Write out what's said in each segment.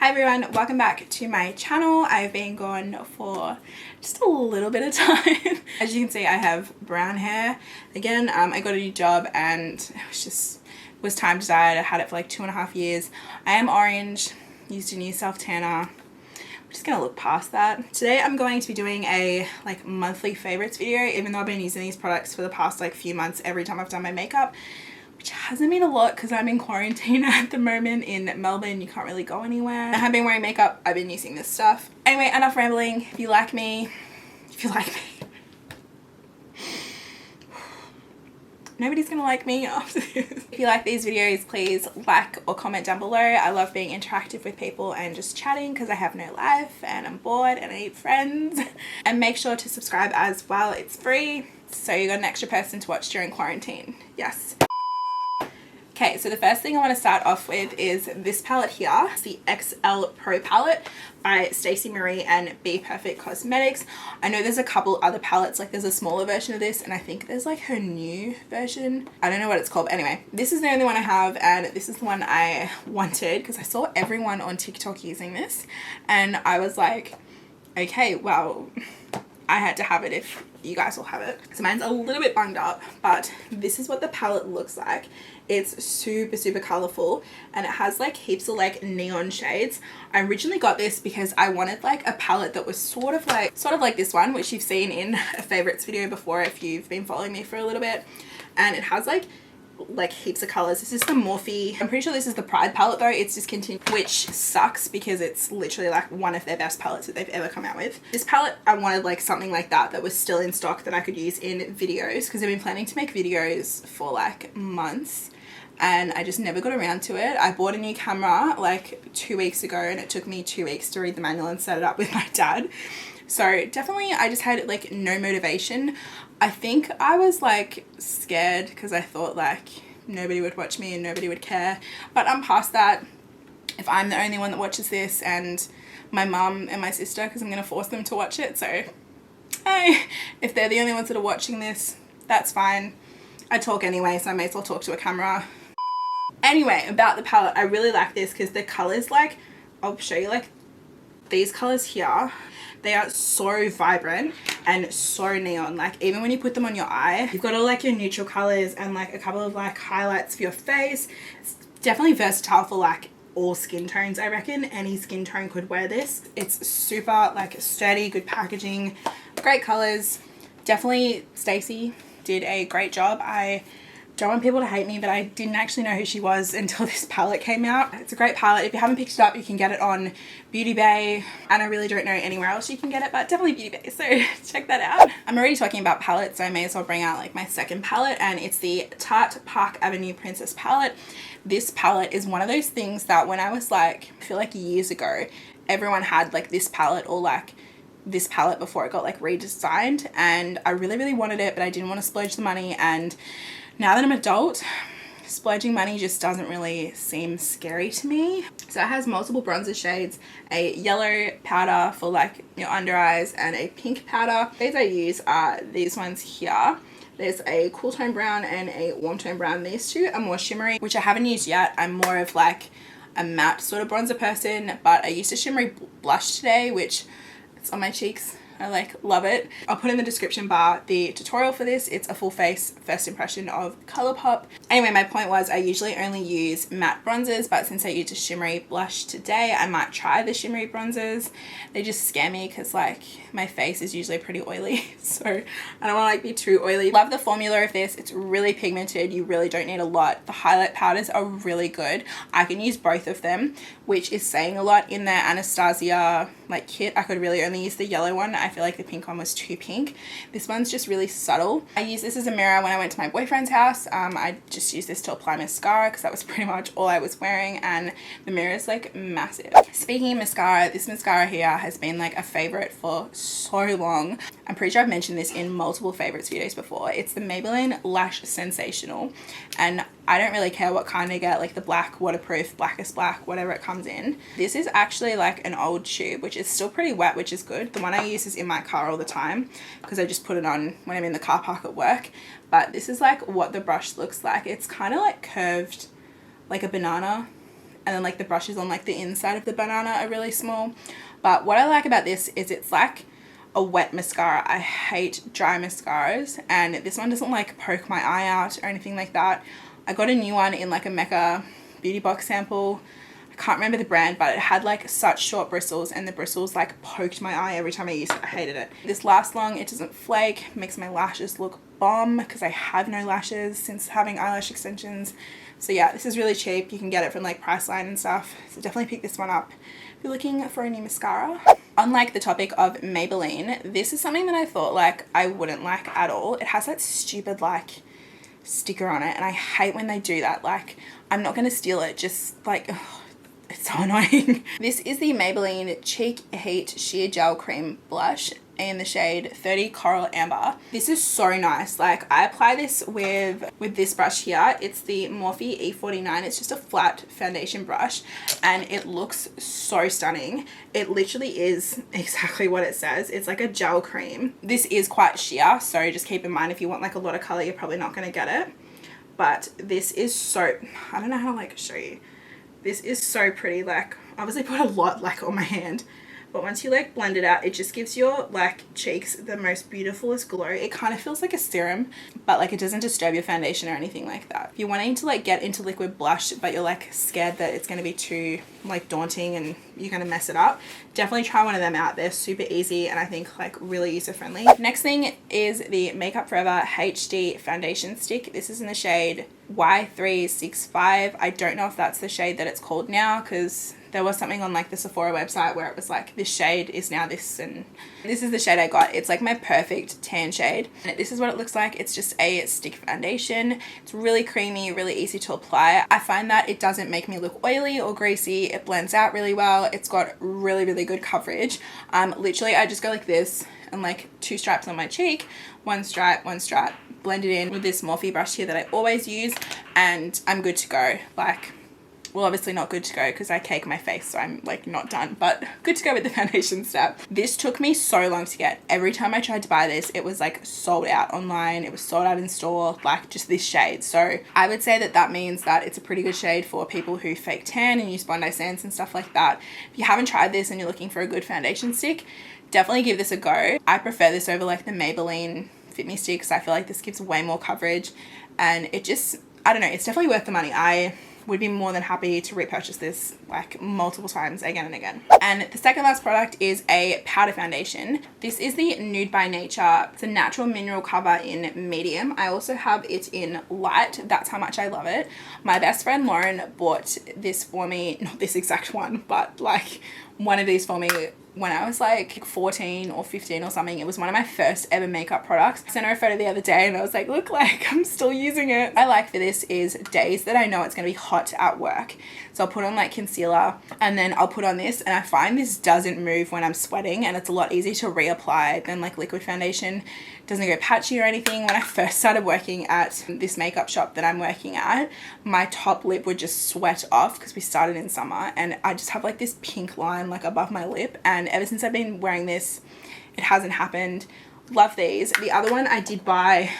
Hi everyone, welcome back to my channel. I've been gone for just a little bit of time. As you can see, I have brown hair. Again, I got a new job and it was time to dye it. I had it for like 2.5 years. I am orange, used a new self tanner. I'm just gonna look past that. Today I'm going to be doing a like monthly favorites video, even though I've been using these products for the past like few months every time I've done my makeup. Which hasn't been a lot because I'm in quarantine at the moment in Melbourne. You can't really go anywhere. I have been wearing makeup. I've been using this stuff. Anyway, enough rambling. If you like me, nobody's gonna like me after this. If you like these videos, please like or comment down below. I love being interactive with people and just chatting because I have no life and I'm bored and I need friends. And make sure to subscribe as well. It's free, so you got an extra person to watch during quarantine. Yes. Okay, so the first thing I want to start off with is this palette here. It's the XL Pro palette by Stacey Marie and Be Perfect Cosmetics. I know there's a couple other palettes, like there's a smaller version of this and I think there's like her new version. I don't know what it's called, but anyway, this is the only one I have and this is the one I wanted because I saw everyone on TikTok using this and I was like, okay, well, I had to have it if you guys will have it. So mine's a little bit bunged up, but this is what the palette looks like. It's super colorful and it has like heaps of like neon shades. I originally got this because I wanted like a palette that was sort of like this one, which you've seen in a favorites video before if you've been following me for a little bit. And it has like heaps of colors. This is the Morphe. I'm pretty sure this is the Pride palette though. It's discontinued, which sucks because it's literally like one of their best palettes that they've ever come out with. This palette, I wanted like something like that was still in stock that I could use in videos because I've been planning to make videos for like months and I just never got around to it. I bought a new camera like 2 weeks ago and it took me 2 weeks to read the manual and set it up with my dad. So definitely I just had like no motivation. I think I was like scared because I thought like nobody would watch me and nobody would care, but I'm past that. If I'm the only one that watches this and my mum and my sister, because I'm going to force them to watch it, so hey, if they're the only ones that are watching this, that's fine. I talk anyway, so I may as well talk to a camera. Anyway, about the palette, I really like this because the colors, like I'll show you, like these colors here, they are so vibrant and so neon. Like even when you put them on your eye, you've got all like your neutral colors and like a couple of like highlights for your face. It's definitely versatile for like all skin tones. I reckon any skin tone could wear this. It's super like sturdy, good packaging, great colors. Definitely Stacey did a great job. I don't want people to hate me, but I didn't actually know who she was until this palette came out. It's a great palette. If you haven't picked it up, you can get it on Beauty Bay, and I really don't know anywhere else you can get it, but definitely Beauty Bay, so check that out. I'm already talking about palettes, so I may as well bring out like my second palette, and it's the Tarte Park Avenue Princess palette. This palette is one of those things that when I was like, I feel like years ago, everyone had like this palette or like this palette before it got like redesigned, and I really wanted it, but I didn't want to splurge the money. And now that I'm an adult, splurging money just doesn't really seem scary to me. So it has multiple bronzer shades, a yellow powder for like your under eyes and a pink powder. These I use are these ones here. There's a cool tone brown and a warm tone brown. These two are more shimmery, which I haven't used yet. I'm more of like a matte sort of bronzer person, but I used a shimmery blush today, which it's on my cheeks. I like love it. I'll put in the description bar the tutorial for this. It's a full face first impression of Colourpop. Anyway, my point was I usually only use matte bronzers, but since I used a shimmery blush today, I might try the shimmery bronzers. They just scare me because like my face is usually pretty oily, so I don't want to like be too oily. Love the formula of this. It's really pigmented. You really don't need a lot. The highlight powders are really good. I can use both of them, which is saying a lot. In their Anastasia like kit, I could really only use the yellow one. I feel like the pink one was too pink. This one's just really subtle. I use this as a mirror when I went to my boyfriend's house. I just used this to apply mascara because that was pretty much all I was wearing, and the mirror is like massive. Speaking of mascara, this mascara here has been like a favorite for so long. I'm pretty sure I've mentioned this in multiple favorites videos before. It's the Maybelline Lash Sensational, and I don't really care what kind I get, like the black, waterproof, blackest black, whatever it comes in. This is actually like an old tube, which is still pretty wet, which is good. The one I use is in my car all the time because I just put it on when I'm in the car park at work. But this is like what the brush looks like. It's kind of like curved like a banana. and then like the brushes on like the inside of the banana are really small. But what I like about this is it's like a wet mascara. I hate dry mascaras, and this one doesn't like poke my eye out or anything like that. I got a new one in like a Mecca beauty box sample. I can't remember the brand, but it had like such short bristles, and the bristles like poked my eye every time I used it. I hated it. This lasts long, it doesn't flake, makes my lashes look bomb because I have no lashes since having eyelash extensions. So yeah, this is really cheap. You can get it from like Priceline and stuff. So definitely pick this one up if you're looking for a new mascara. On like the topic of Maybelline, this is something that I thought like I wouldn't like at all. It has that stupid like sticker on it, and I hate when they do that. Like, I'm not going to steal it, just like, ugh, it's so annoying. This is the Maybelline Cheek Heat Sheer Gel Cream Blush in the shade 30 Coral Amber. This is so nice. Like, I apply this with this brush here. It's the Morphe E49. It's just a flat foundation brush, and it looks so stunning. It literally is exactly what it says. It's like a gel cream. This is quite sheer, so just keep in mind if you want like a lot of color, you're probably not going to get it. But this is so, I don't know how to like show you. This is so pretty. Like, obviously put a lot like on my hand, but once you like blend it out, it just gives your like cheeks the most beautifulest glow. It kind of feels like a serum, but like it doesn't disturb your foundation or anything like that. If you're wanting to like get into liquid blush, but you're like scared that it's going to be too like daunting and you're going to mess it up, definitely try one of them out. They're super easy and I think like really user friendly. Next thing is the Makeup Forever HD foundation stick. This is in the shade Y365. I don't know if that's the shade that it's called now, because there was something on like the Sephora website where it was like this shade is now this, and this is the shade I got. It's like my perfect tan shade, and this is what it looks like. It's just a stick foundation. It's really creamy, really easy to apply. I find that it doesn't make me look oily or greasy. It blends out really well. It's got really, really good coverage. Literally I just go like this and like 2 stripes on my cheek, one stripe, blend it in with this Morphe brush here that I always use, and I'm good to go. Like, well, obviously not good to go because I cake my face, so I'm like not done, but good to go with the foundation step. This took me so long to get. Every time I tried to buy this, it was like sold out online, it was sold out in store, like just this shade. So I would say that that means that it's a pretty good shade for people who fake tan and use Bondi Sands and stuff like that. If you haven't tried this and you're looking for a good foundation stick, definitely give this a go. I prefer this over like the Maybelline Fit Me Stick because I feel like this gives way more coverage, and it just, I don't know, it's definitely worth the money. I would be more than happy to repurchase this like multiple times again and again. And the second last product is a powder foundation. This is the Nude by Nature. It's a natural mineral cover in medium. I also have it in light. That's how much I love it. My best friend Lauren bought this for me, not this exact one, but like one of these for me when I was like 14 or 15 or something. It was one of my first ever makeup products. I sent her a photo the other day and I was like, look, like I'm still using it. What I like for this is days that I know it's going to be hot at work. So I'll put on like concealer and then I'll put on this, and I find this doesn't move when I'm sweating, and it's a lot easier to reapply than like liquid foundation. It doesn't go patchy or anything. When I first started working at this makeup shop that I'm working at, my top lip would just sweat off because we started in summer, and I just have like this pink line like above my lip, and ever since I've been wearing this, it hasn't happened. Love these. The other one I did buy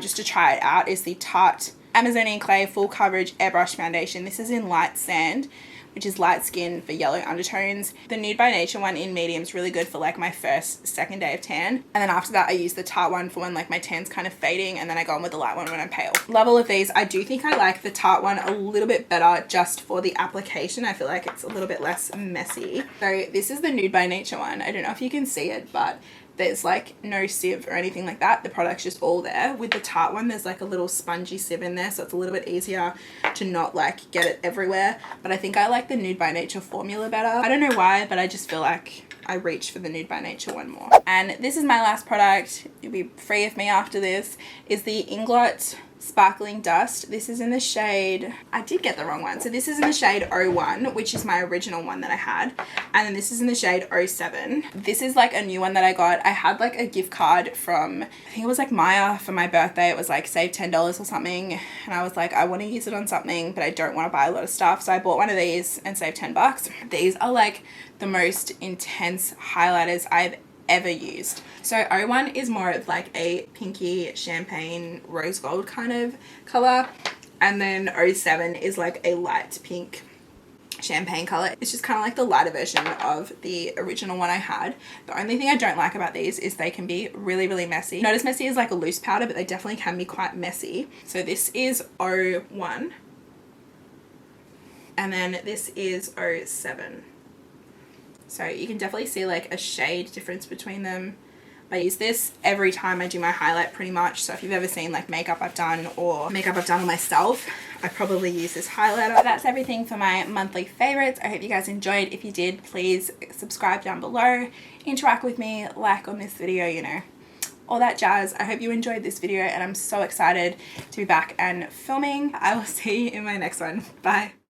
just to try it out is the Tarte Amazonian Clay Full Coverage Airbrush Foundation. This is in Light Sand, which is light skin for yellow undertones. The Nude by Nature one in medium is really good for like my second day of tan. And then after that I use the Tarte one for when like my tan's kind of fading, and then I go on with the light one when I'm pale. Love all of these. I do think I like the Tarte one a little bit better just for the application. I feel like it's a little bit less messy. So this is the Nude by Nature one. I don't know if you can see it, but there's like no sieve or anything like that. The product's just all there. With the Tarte one, there's like a little spongy sieve in there, so it's a little bit easier to not like get it everywhere. But I think I like the Nude by Nature formula better. I don't know why, but I just feel like I reach for the Nude by Nature one more. And this is my last product. You'll be free of me after this. Is the Inglot Sparkling Dust. This is in the shade, I did get the wrong one. So this is in the shade 01, which is my original one that I had. And then this is in the shade 07. This is like a new one that I got. I had like a gift card from, I think it was like Maya for my birthday. It was like save $10 or something. And I was like, I want to use it on something, but I don't want to buy a lot of stuff. So I bought one of these and saved $10. These are like the most intense highlighters I've ever used. So 01 is more of like a pinky champagne rose gold kind of color, and then 07 is like a light pink champagne color. It's just kind of like the lighter version of the original one I had. The only thing I don't like about these is they can be really, really messy. Not as messy as like a loose powder, but they definitely can be quite messy. So this is 01 and then this is 07. So you can definitely see like a shade difference between them. I use this every time I do my highlight pretty much. So if you've ever seen like makeup I've done or makeup I've done on myself, I probably use this highlighter. But that's everything for my monthly favorites. I hope you guys enjoyed. If you did, please subscribe down below, interact with me, like on this video, you know, all that jazz. I hope you enjoyed this video and I'm so excited to be back and filming. I will see you in my next one. Bye.